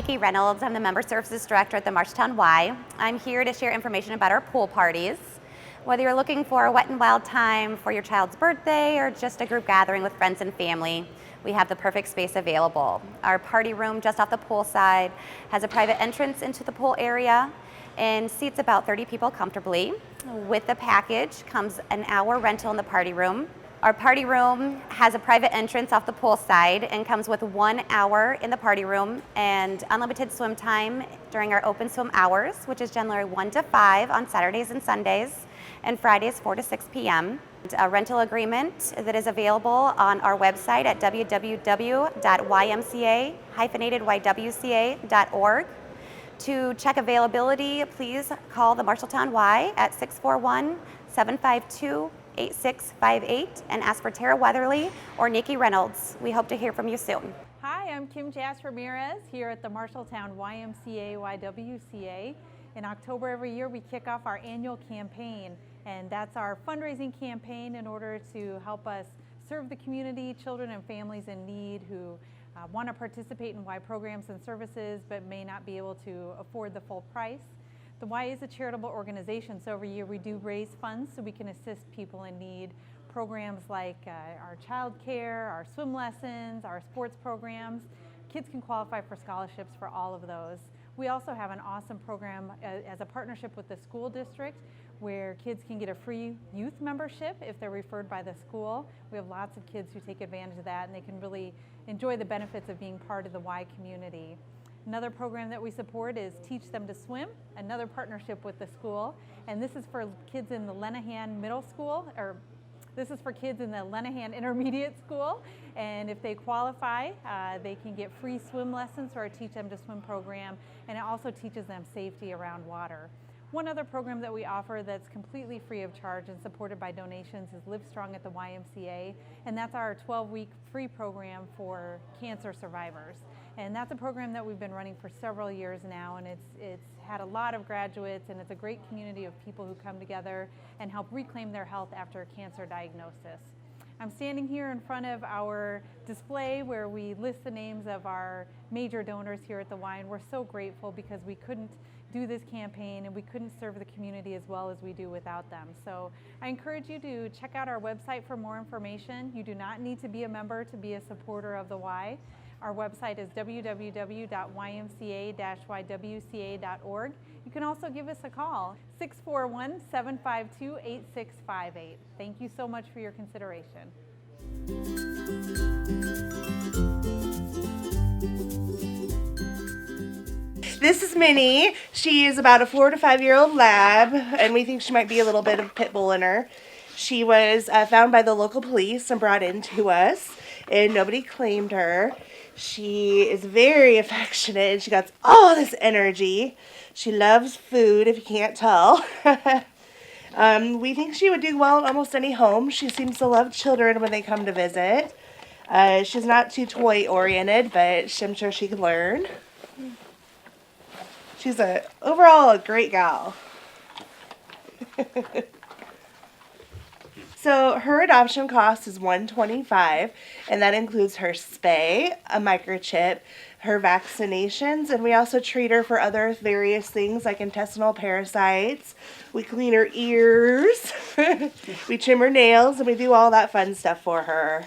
Nikki Reynolds. I'm the Member Services Director at the Marshalltown Y. I'm here to share information about our pool parties. Whether you're looking for a wet and wild time for your child's birthday or just a group gathering with friends and family, we have the perfect space available. Our party room just off the pool side has a private entrance into the pool area and seats about 30 people comfortably. With the package comes an hour rental in the party room. Our party room has a private entrance off the pool side and comes with 1 hour in the party room and unlimited swim time during our open swim hours, which is generally 1 to 5 on Saturdays and Sundays, and Fridays 4 to 6 p.m. A rental agreement that is available on our website at www.ymca-ywca.org. To check availability, please call the Marshalltown Y at 641-752-8658 and ask for Tara Weatherly or Nikki Reynolds. We hope to hear from you soon. Hi, I'm Kim Jas Ramirez here at the Marshalltown YMCA-YWCA. In October every year we kick off our annual campaign, and that's our fundraising campaign in order to help us serve the community, children and families in need who want to participate in Y programs and services but may not be able to afford the full price. The Y is a charitable organization, so every year we do raise funds so we can assist people in need. Programs like our child care, our swim lessons, our sports programs. Kids can qualify for scholarships for all of those. We also have an awesome program as a partnership with the school district where kids can get a free youth membership if they're referred by the school. We have lots of kids who take advantage of that, and they can really enjoy the benefits of being part of the Y community. Another program that we support is Teach Them to Swim, another partnership with the school, and this is for kids in the Lenahan Middle School, or this is for kids in the Lenahan Intermediate School, and if they qualify, they can get free swim lessons through our Teach Them to Swim program, and it also teaches them safety around water. One other program that we offer that's completely free of charge and supported by donations is Live Strong at the YMCA, and that's our 12-week free program for cancer survivors. And that's a program that we've been running for several years now, and it's had a lot of graduates, and it's a great community of people who come together and help reclaim their health after a cancer diagnosis. I'm standing here in front of our display where we list the names of our major donors here at the Y, and we're so grateful because we couldn't do this campaign and we couldn't serve the community as well as we do without them. So I encourage you to check out our website for more information. You do not need to be a member to be a supporter of the Y. Our website is www.ymca-ywca.org. You can also give us a call, 641-752-8658. Thank you so much for your consideration. This is Minnie. She is about a 4 to 5 year old lab, and we think she might be a little bit of pit bull in her. She was found by the local police and brought in to us, and nobody claimed her. She is very affectionate, and she got all this energy. She loves food, if you can't tell. We think she would do well in almost any home. She seems to love children when they come to visit. She's not too toy-oriented, but I'm sure she can learn. She's overall a great gal. So her adoption cost is $125, and that includes her spay, a microchip, her vaccinations, and we also treat her for other various things like intestinal parasites. We clean her ears, we trim her nails, and we do all that fun stuff for her.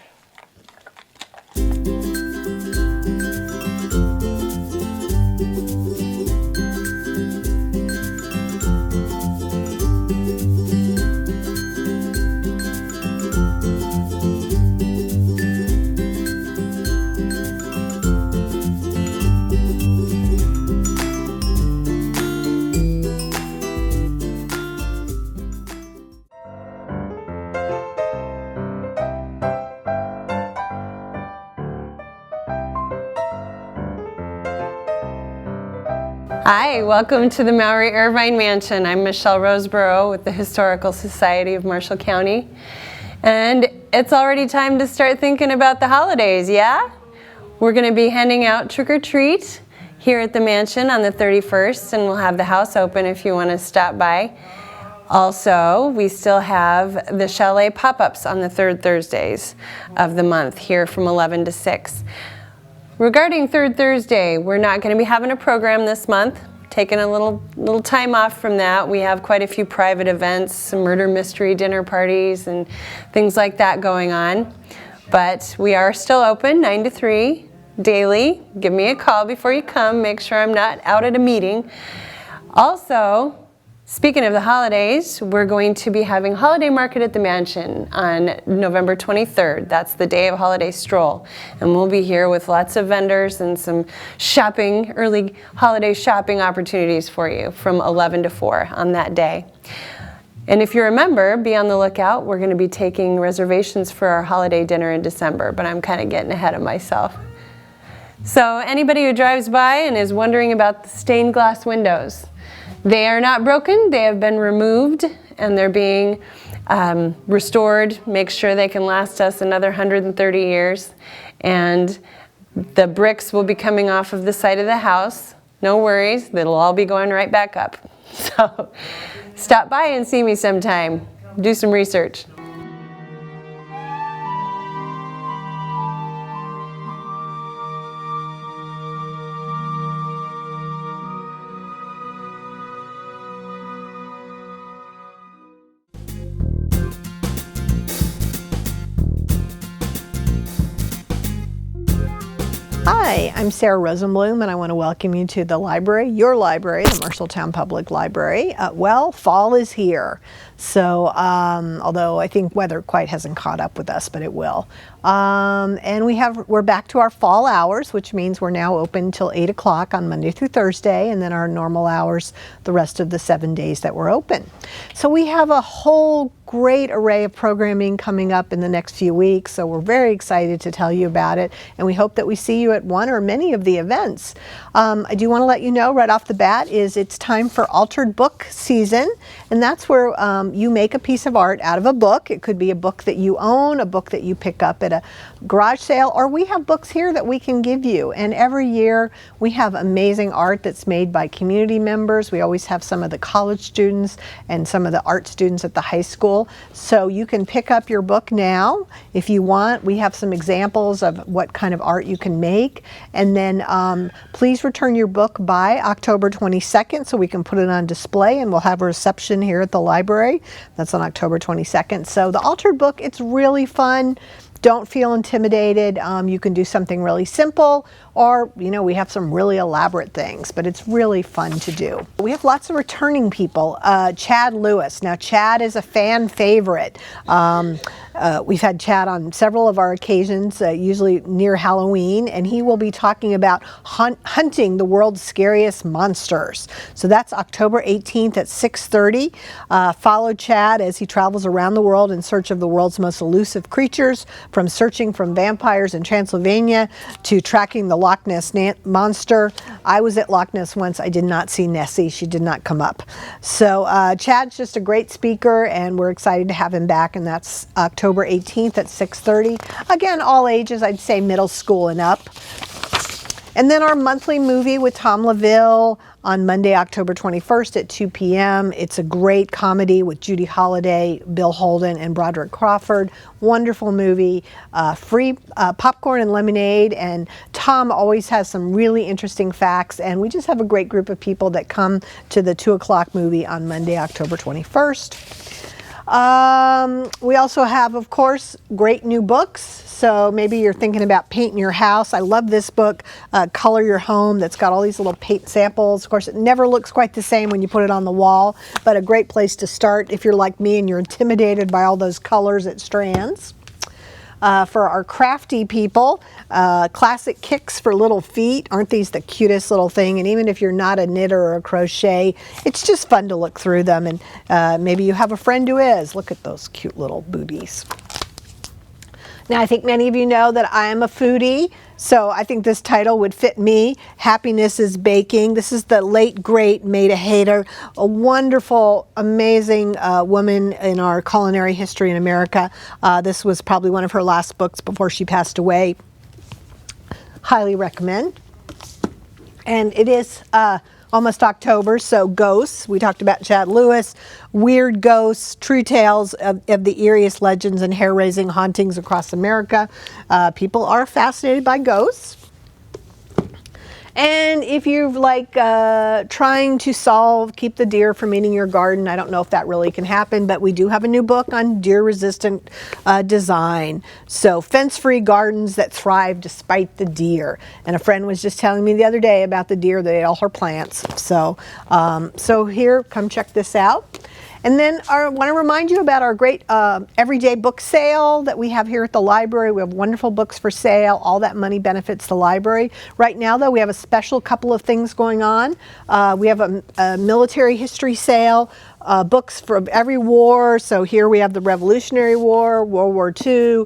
Hi, welcome to the Mallory Irvine Mansion. I'm Michelle Roseborough with the Historical Society of Marshall County. And it's already time to start thinking about the holidays, yeah? We're going to be handing out trick or treat here at the mansion on the 31st, and we'll have the house open if you want to stop by. Also, we still have the chalet pop-ups on the third Thursdays of the month here from 11 to 6. regarding Third Thursday, we're not going to be having a program this month. Taking a little time off from that. We have quite a few private events, some murder mystery dinner parties and things like that going on. But we are still open 9 to 3 daily. Give me a call before you come. Make sure I'm not out at a meeting. Also, speaking of the holidays, we're going to be having Holiday Market at the Mansion on November 23rd. That's the day of Holiday Stroll. And we'll be here with lots of vendors and some shopping, early holiday shopping opportunities for you from 11 to 4 on that day. And if you remember, be on the lookout. We're going to be taking reservations for our holiday dinner in December, but I'm kind of getting ahead of myself. So anybody who drives by and is wondering about the stained glass windows, they are not broken, they have been removed, and they're being restored. Make sure they can last us another 130 years. And the bricks will be coming off of the side of the house. No worries, it'll all be going right back up. So stop by and see me sometime. Do some research. Hi, I'm Sarah Rosenblum, and I want to welcome you to the library, your library, the Marshalltown Public Library. Well, fall is here, so although I think weather quite hasn't caught up with us, but it will. And we're back to our fall hours, which means we're now open until 8 o'clock on Monday through Thursday, and then our normal hours the rest of the 7 days that we're open. So we have a whole great array of programming coming up in the next few weeks, so we're very excited to tell you about it, and we hope that we see you at one or many of the events. I do want to let you know right off the bat it's time for altered book season, and that's where you make a piece of art out of a book. It could be a book that you own, a book that you pick up at a garage sale, or we have books here that we can give you. And every year we have amazing art that's made by community members. We always have some of the college students and some of the art students at the high school. So you can pick up your book now if you want. We have some examples of what kind of art you can make. And then please return your book by October 22nd so we can put it on display, and we'll have a reception here at the library. That's on October 22nd. So the altered book, it's really fun. Don't feel intimidated. You can do something really simple, or we have some really elaborate things, but it's really fun to do. We have lots of returning people. Chad Lewis. Now Chad is a fan favorite. We've had Chad on several of our occasions, usually near Halloween, and he will be talking about hunting the world's scariest monsters. So that's October 18th at 6:30. Follow Chad as he travels around the world in search of the world's most elusive creatures, from searching for vampires in Transylvania to tracking the Loch Ness Monster. I was at Loch Ness once. I did not see Nessie. She did not come up. So Chad's just a great speaker, and we're excited to have him back, and that's October 18th at 6:30. Again, all ages, I'd say middle school and up. And then our monthly movie with Tom LaVille on Monday, October 21st at 2 p.m. It's a great comedy with Judy Holliday, Bill Holden, and Broderick Crawford. Wonderful movie, free popcorn and lemonade, and Tom always has some really interesting facts, and we just have a great group of people that come to the 2 o'clock movie on Monday, October 21st. We also have, of course, great new books. So maybe you're thinking about painting your house. I love this book, Color Your Home, that's got all these little paint samples. Of course, it never looks quite the same when you put it on the wall, but a great place to start if you're like me and you're intimidated by all those colors it strands. For our crafty people, classic kicks for little feet. Aren't these the cutest little thing? And even if you're not a knitter or a crochet, it's just fun to look through them. And maybe you have a friend who is. Look at those cute little booties. Now, I think many of you know that I am a foodie, so I think this title would fit me. Happiness is Baking. This is the late, great Maida Hayter, a wonderful, amazing woman in our culinary history in America. This was probably one of her last books before she passed away. Highly recommend. And it is almost October, so ghosts. We talked about Chad Lewis, weird ghosts, true tales of the eeriest legends and hair-raising hauntings across America. People are fascinated by ghosts. And if you're like trying to keep the deer from eating your garden, I don't know if that really can happen, but we do have a new book on deer-resistant design. So fence-free gardens that thrive despite the deer. And a friend was just telling me the other day about the deer that ate all her plants. So, so here, come check this out. And then I want to remind you about our great everyday book sale that we have here at the library. We have wonderful books for sale. All that money benefits the library. Right now, though, we have a special couple of things going on. We have a military history sale, books from every war. So here we have the Revolutionary War, World War II,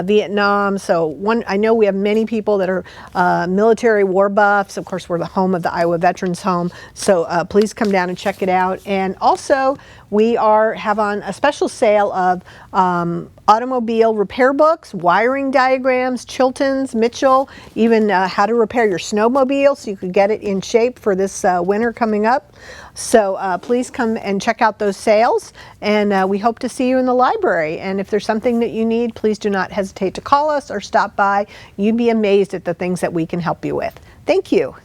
Vietnam. So I know we have many people that are military war buffs. Of course, we're the home of the Iowa Veterans Home. So please come down and check it out. And also, we have on a special sale of automobile repair books, wiring diagrams, Chilton's, Mitchell, even how to repair your snowmobile so you could get it in shape for this winter coming up. So please come and check out those sales, and we hope to see you in the library. And if there's something that you need, please do not hesitate to call us or stop by. You'd be amazed at the things that we can help you with. Thank you.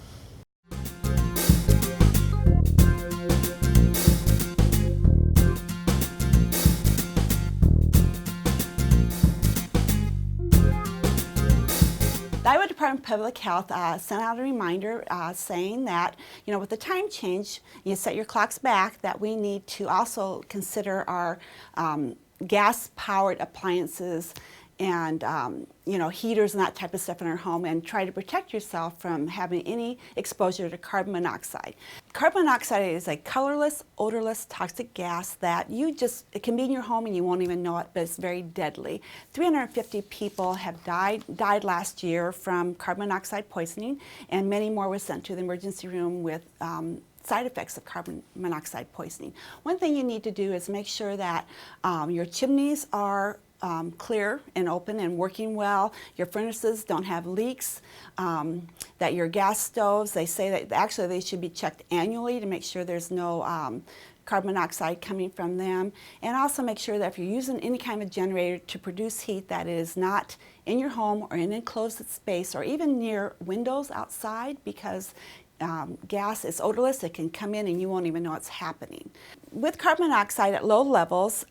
The Iowa Department of Public Health sent out a reminder saying that, with the time change, you set your clocks back, that we need to also consider our gas-powered appliances and heaters and that type of stuff in our home, and try to protect yourself from having any exposure to carbon monoxide. Carbon monoxide is a colorless, odorless, toxic gas that it can be in your home and you won't even know it, but it's very deadly. 350 people have died last year from carbon monoxide poisoning, and many more were sent to the emergency room with side effects of carbon monoxide poisoning. One thing you need to do is make sure that your chimneys are clear and open and working well, your furnaces don't have leaks, that your gas stoves, they say that actually they should be checked annually to make sure there's no carbon monoxide coming from them, and also make sure that if you're using any kind of generator to produce heat that is not in your home or in an enclosed space or even near windows outside, because gas is odorless, it can come in and you won't even know it's happening. With carbon monoxide at low levels,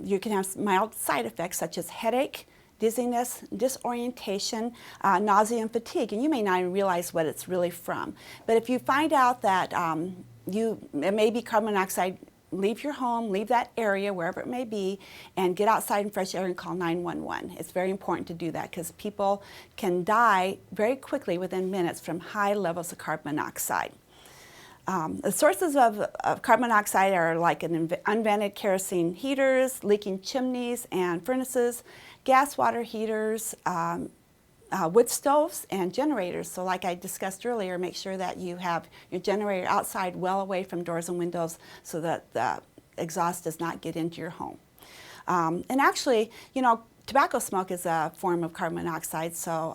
you can have mild side effects such as headache, dizziness, disorientation, nausea, and fatigue. And you may not even realize what it's really from. But if you find out that it may be carbon monoxide, leave your home, leave that area, wherever it may be, and get outside in fresh air and call 911. It's very important to do that because people can die very quickly within minutes from high levels of carbon monoxide. The sources of carbon monoxide are like unvented kerosene heaters, leaking chimneys and furnaces, gas water heaters, wood stoves, and generators. So like I discussed earlier, make sure that you have your generator outside well away from doors and windows so that the exhaust does not get into your home. And actually, tobacco smoke is a form of carbon monoxide. So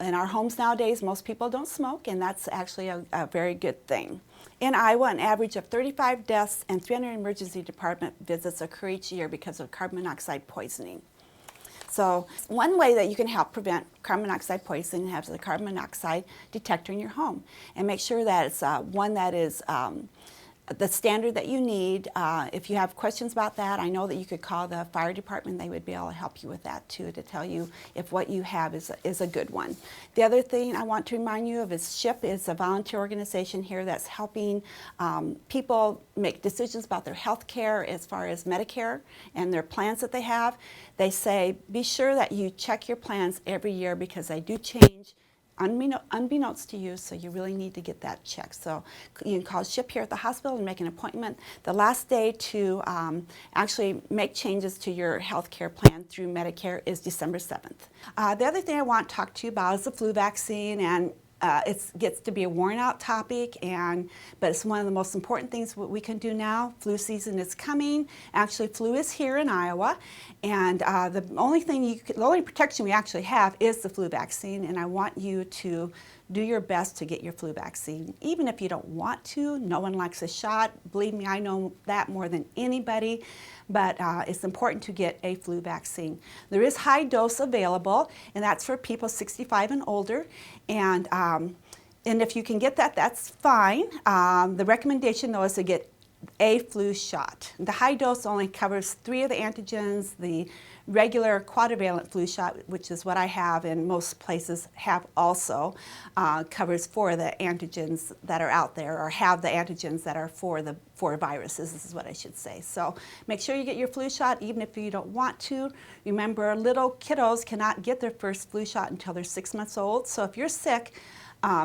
in our homes nowadays, most people don't smoke, and that's actually a very good thing. In Iowa, an average of 35 deaths and 300 emergency department visits occur each year because of carbon monoxide poisoning. So one way that you can help prevent carbon monoxide poisoning is have a carbon monoxide detector in your home, and make sure that it's one that is the standard that you need. If you have questions about that, I know that you could call the fire department. They would be able to help you with that too, to tell you if what you have is a good one. The other thing I want to remind you of is SHIP is a volunteer organization here that's helping people make decisions about their health care as far as Medicare and their plans that they have. They say be sure that you check your plans every year because they do change unbeknownst to you, so you really need to get that checked. So you can call SHIP here at the hospital and make an appointment. The last day to actually make changes to your health care plan through Medicare is December 7th. The other thing I want to talk to you about is the flu vaccine, and it gets to be a worn out topic, but it's one of the most important things what we can do now. Flu season is coming. Actually, flu is here in Iowa, and the only protection we actually have is the flu vaccine, and I want you to do your best to get your flu vaccine. Even if you don't want to, no one likes a shot. Believe me, I know that more than anybody, but it's important to get a flu vaccine. There is high dose available, and that's for people 65 and older, and And if you can get that, that's fine. The recommendation, though, is to get a flu shot. The high dose only covers 3 of the antigens. The regular quadrivalent flu shot, which is what I have and most places have also, covers 4 of the antigens that are out there, or have the antigens that are for the 4 viruses, this is what I should say. So make sure you get your flu shot even if you don't want to. Remember, little kiddos cannot get their first flu shot until they're 6 months old. So if you're sick,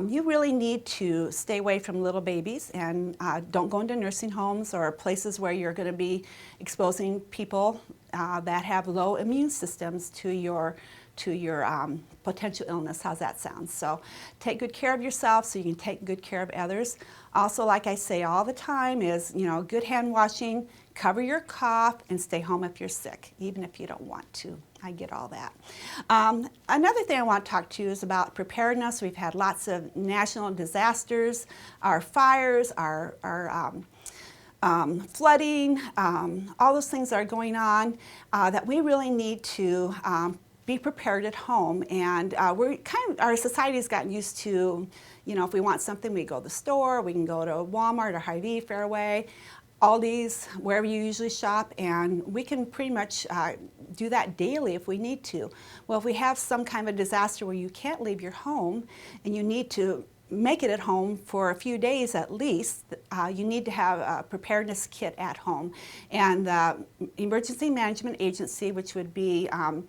you really need to stay away from little babies, and don't go into nursing homes or places where you're going to be exposing people that have low immune systems to your potential illness. How's that sound? So take good care of yourself so you can take good care of others. Also, like I say all the time, is good hand washing, cover your cough, and stay home if you're sick, even if you don't want to. I get all that. Another thing I want to talk to you is about preparedness. We've had lots of national disasters, our fires, our flooding, all those things that are going on that we really need to be prepared at home. And our society has gotten used to, if we want something, we go to the store, we can go to Walmart or Hy-Vee, Fairway, Aldi's, wherever you usually shop, and we can pretty much do that daily if we need to. Well, if we have some kind of a disaster where you can't leave your home and you need to make it at home for a few days at least, you need to have a preparedness kit at home. And the Emergency Management Agency, which would be on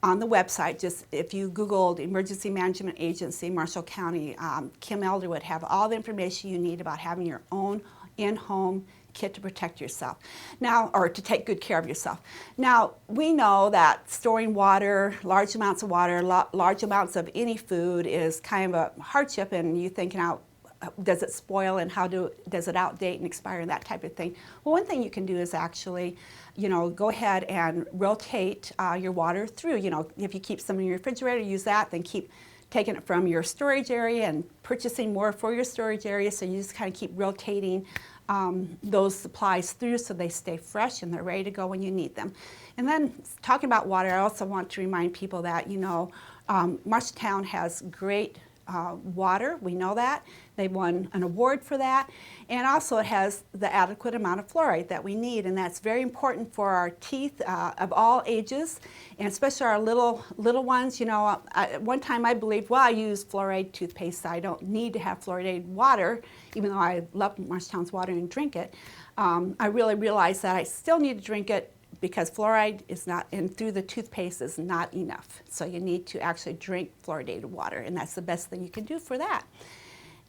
the website, just if you Googled Emergency Management Agency, Marshall County, Kim Elder would have all the information you need about having your own in-home kit to protect yourself now, or to take good care of yourself. Now, we know that storing water, large amounts of water, large amounts of any food is kind of a hardship, and you thinking out, does it spoil and does it outdate and expire and that type of thing. Well, one thing you can do is actually, go ahead and rotate your water through. If you keep some in your refrigerator, use that, then keep taking it from your storage area and purchasing more for your storage area, so you just kind of keep rotating those supplies through so they stay fresh and they're ready to go when you need them. And then talking about water, I also want to remind people that, Marshalltown has great water. We know that. They won an award for that. And also it has the adequate amount of fluoride that we need, and that's very important for our teeth of all ages, and especially our little ones. One time I believed, well, I use fluoride toothpaste, so I don't need to have fluoridated water, even though I love Marshalltown's water and drink it. I really realized that I still need to drink it because fluoride is not, and through the toothpaste is not enough. So you need to actually drink fluoridated water, and that's the best thing you can do for that.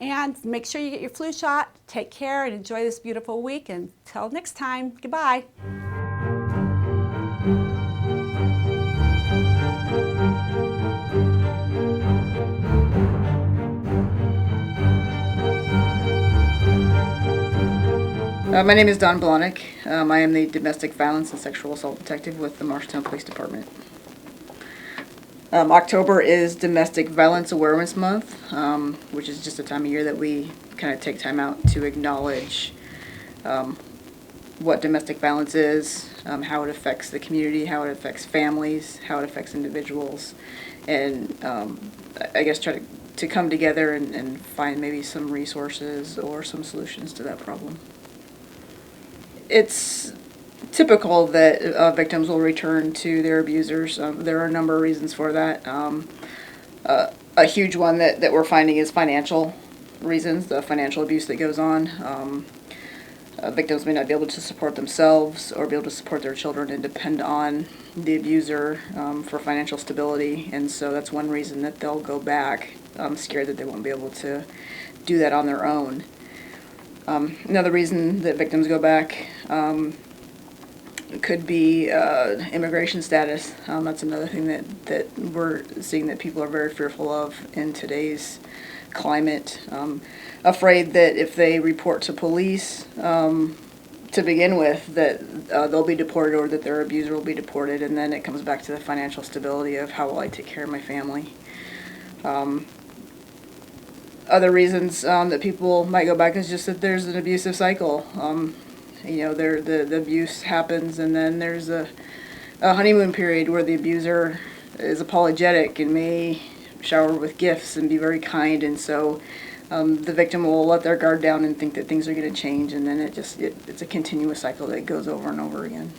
And make sure you get your flu shot. Take care and enjoy this beautiful week. Until next time, goodbye. My name is Dawn Blahnik. I am the Domestic Violence and Sexual Assault Detective with the Marshalltown Police Department. October is Domestic Violence Awareness Month, which is just a time of year that we kind of take time out to acknowledge what domestic violence is, how it affects the community, how it affects families, how it affects individuals, and I guess try to come together and find maybe some resources or some solutions to that problem. It's typical that victims will return to their abusers. There are a number of reasons for that. A huge one that we're finding is financial reasons, the financial abuse that goes on. Victims may not be able to support themselves or be able to support their children and depend on the abuser for financial stability, and so that's one reason that they'll go back, scared that they won't be able to do that on their own. Another reason that victims go back could be immigration status. That's another thing that we're seeing that people are very fearful of in today's climate. Afraid that if they report to police to begin with, that they'll be deported or that their abuser will be deported, and then it comes back to the financial stability of how will I take care of my family. Other reasons that people might go back is just that there's an abusive cycle. The abuse happens, and then there's a honeymoon period where the abuser is apologetic and may shower with gifts and be very kind, and so the victim will let their guard down and think that things are going to change, and then it's a continuous cycle that goes over and over again.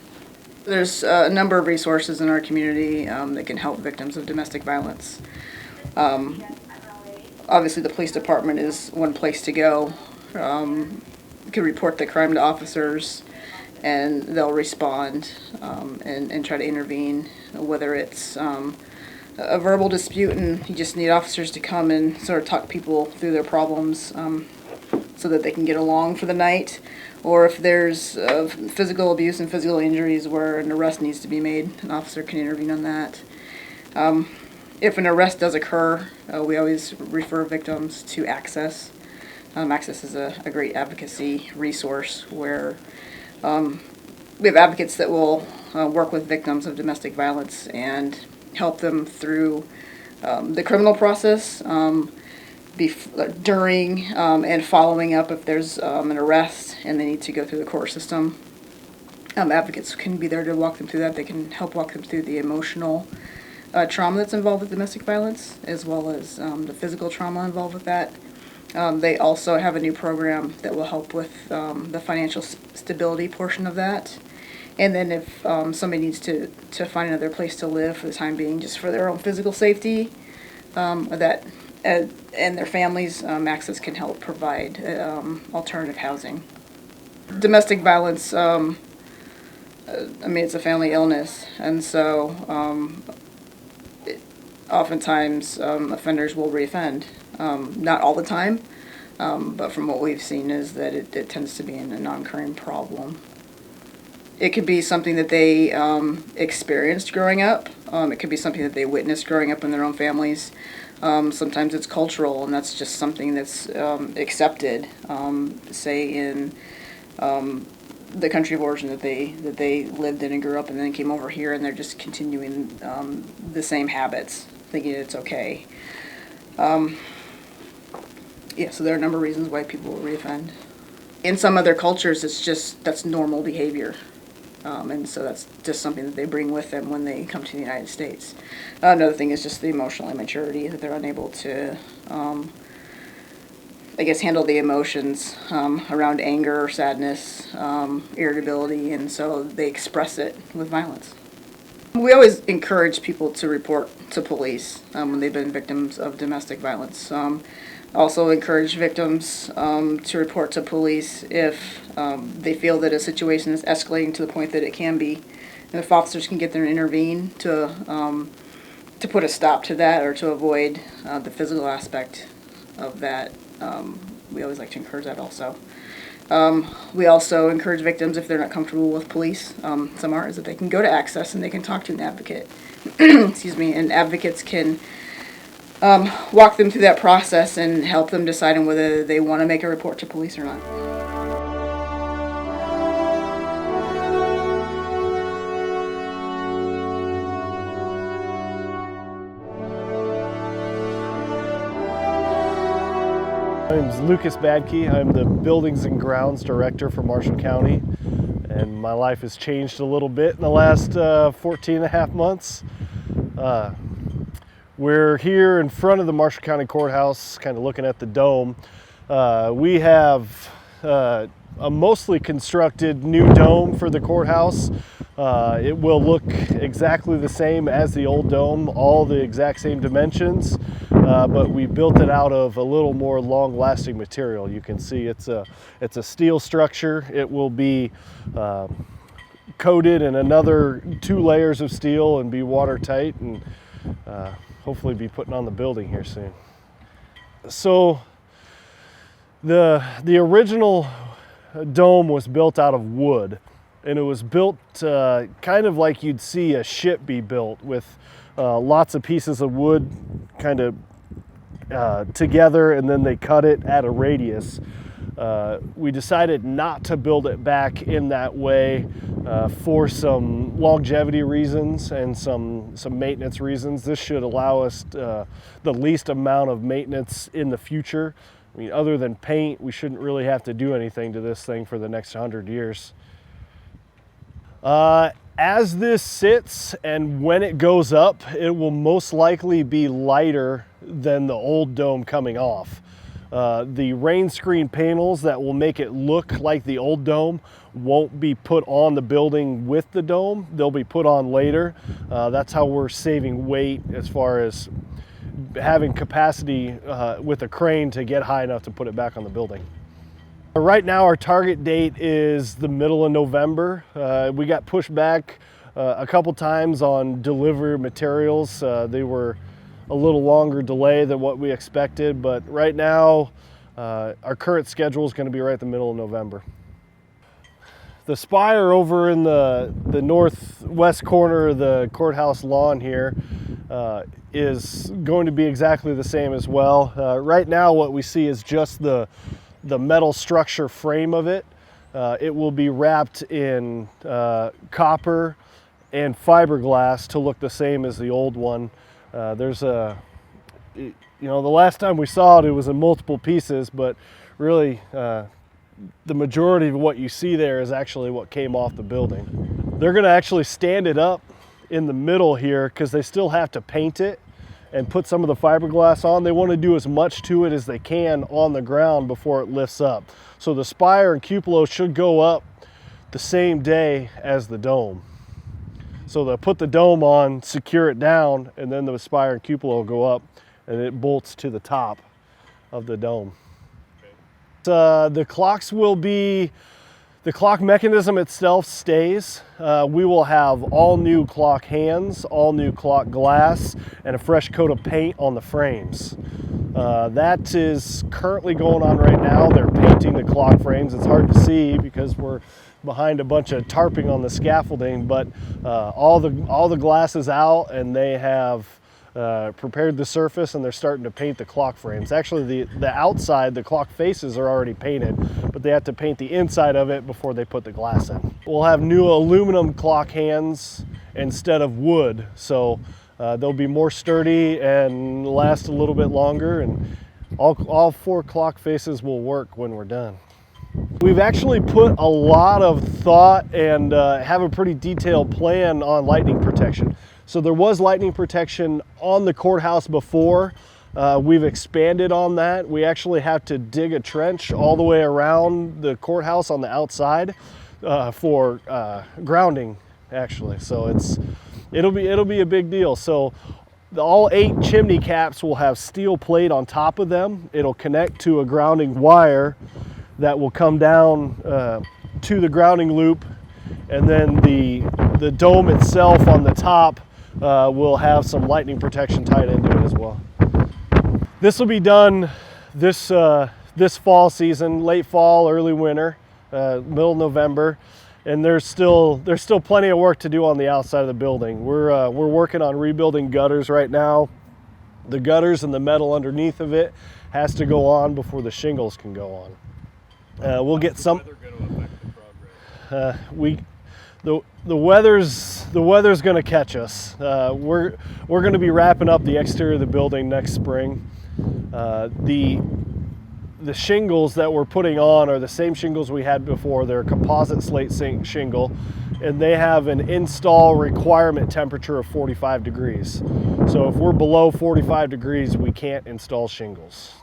There's a number of resources in our community that can help victims of domestic violence. Obviously, the police department is one place to go. You can report the crime to officers, and they'll respond and try to intervene, whether it's a verbal dispute and you just need officers to come and sort of talk people through their problems so that they can get along for the night, or if there's physical abuse and physical injuries where an arrest needs to be made, an officer can intervene on that. If an arrest does occur, we always refer victims to Access. Access is a great advocacy resource where we have advocates that will work with victims of domestic violence and help them through the criminal process, during and following up if there's an arrest and they need to go through the court system. Advocates can be there to walk them through that. They can help walk them through the emotional trauma that's involved with domestic violence, as well as the physical trauma involved with that. They also have a new program that will help with the financial stability portion of that. And then if somebody needs to find another place to live for the time being, just for their own physical safety, and their families, Access can help provide alternative housing. Domestic violence, it's a family illness, and so oftentimes offenders will reoffend. Not all the time, but from what we've seen is that it tends to be a non-recurring problem. It could be something that they experienced growing up. It could be something that they witnessed growing up in their own families. Sometimes it's cultural, and that's just something that's accepted, say in the country of origin that they lived in and grew up, and then came over here, and they're just continuing the same habits, thinking it's okay. So there are a number of reasons why people will reoffend. In some other cultures, that's normal behavior. And so that's just something that they bring with them when they come to the United States. Another thing is just the emotional immaturity, that they're unable to, handle the emotions around anger, sadness, irritability, and so they express it with violence. We always encourage people to report to police when they've been victims of domestic violence. Also encourage victims to report to police if they feel that a situation is escalating to the point that it can be. And if officers can get there and intervene to put a stop to that or to avoid the physical aspect of that, we always like to encourage that also. We also encourage victims, if they're not comfortable with police, some are, is that they can go to Access and they can talk to an advocate. Excuse me, and advocates can walk them through that process and help them decide on whether they want to make a report to police or not. My name is Lucas Badke. I'm the Buildings and Grounds Director for Marshall County, and my life has changed a little bit in the last 14 and a half months. We're here in front of the Marshall County Courthouse, kind of looking at the dome. We have a mostly constructed new dome for the courthouse. It will look exactly the same as the old dome, all the exact same dimensions, but we built it out of a little more long-lasting material. You can see it's a steel structure. It will be coated in another 2 layers of steel and be watertight, and hopefully be putting on the building here soon. So the original dome was built out of wood, and it was built kind of like you'd see a ship be built, with lots of pieces of wood kind of together, and then they cut it at a radius. We decided not to build it back in that way for some longevity reasons and some maintenance reasons. This should allow us the least amount of maintenance in the future. I mean, other than paint, we shouldn't really have to do anything to this thing for the next 100 years. As this sits and when it goes up, it will most likely be lighter than the old dome coming off. The rain screen panels that will make it look like the old dome won't be put on the building with the dome. They'll be put on later. That's how we're saving weight as far as having capacity with a crane to get high enough to put it back on the building. Right now our target date is the middle of November. We got pushed back a couple times on delivery materials. They were a little longer delay than what we expected, but right now our current schedule is going to be right at the middle of November. The spire over in the northwest corner of the courthouse lawn here is going to be exactly the same as well. Right now what we see is just the metal structure frame of it. It will be wrapped in copper and fiberglass to look the same as the old one. The last time we saw it, it was in multiple pieces, but really the majority of what you see there is actually what came off the building. They're going to actually stand it up in the middle here because they still have to paint it and put some of the fiberglass on. They want to do as much to it as they can on the ground before it lifts up. So the spire and cupola should go up the same day as the dome. So they'll put the dome on, secure it down, and then the spire and cupola will go up and it bolts to the top of the dome. The clocks will be, the clock mechanism itself stays. We will have all new clock hands, all new clock glass, and a fresh coat of paint on the frames. That is currently going on right now. They're painting the clock frames. It's hard to see because we're behind a bunch of tarping on the scaffolding, but all the glass is out and they have prepared the surface and they're starting to paint the clock frames. Actually, the outside, the clock faces are already painted, but they have to paint the inside of it before they put the glass in. We'll have new aluminum clock hands instead of wood, so they'll be more sturdy and last a little bit longer, and all 4 clock faces will work when we're done. We've actually put a lot of thought and have a pretty detailed plan on lightning protection. So there was lightning protection on the courthouse before. We've expanded on that. We actually have to dig a trench all the way around the courthouse on the outside for grounding, actually. So it'll be a big deal. So all 8 chimney caps will have steel plate on top of them. It'll connect to a grounding wire that will come down to the grounding loop, and then the dome itself on the top will have some lightning protection tied into it as well. This will be done this fall season, late fall, early winter, middle November, and there's still plenty of work to do on the outside of the building. We're working on rebuilding gutters right now. The gutters and the metal underneath of it has to go on before the shingles can go on. We'll get some. The weather's going to catch us. We're going to be wrapping up the exterior of the building next spring. The shingles that we're putting on are the same shingles we had before. They're a composite slate shingle, and they have an install requirement temperature of 45 degrees. So if we're below 45 degrees, we can't install shingles.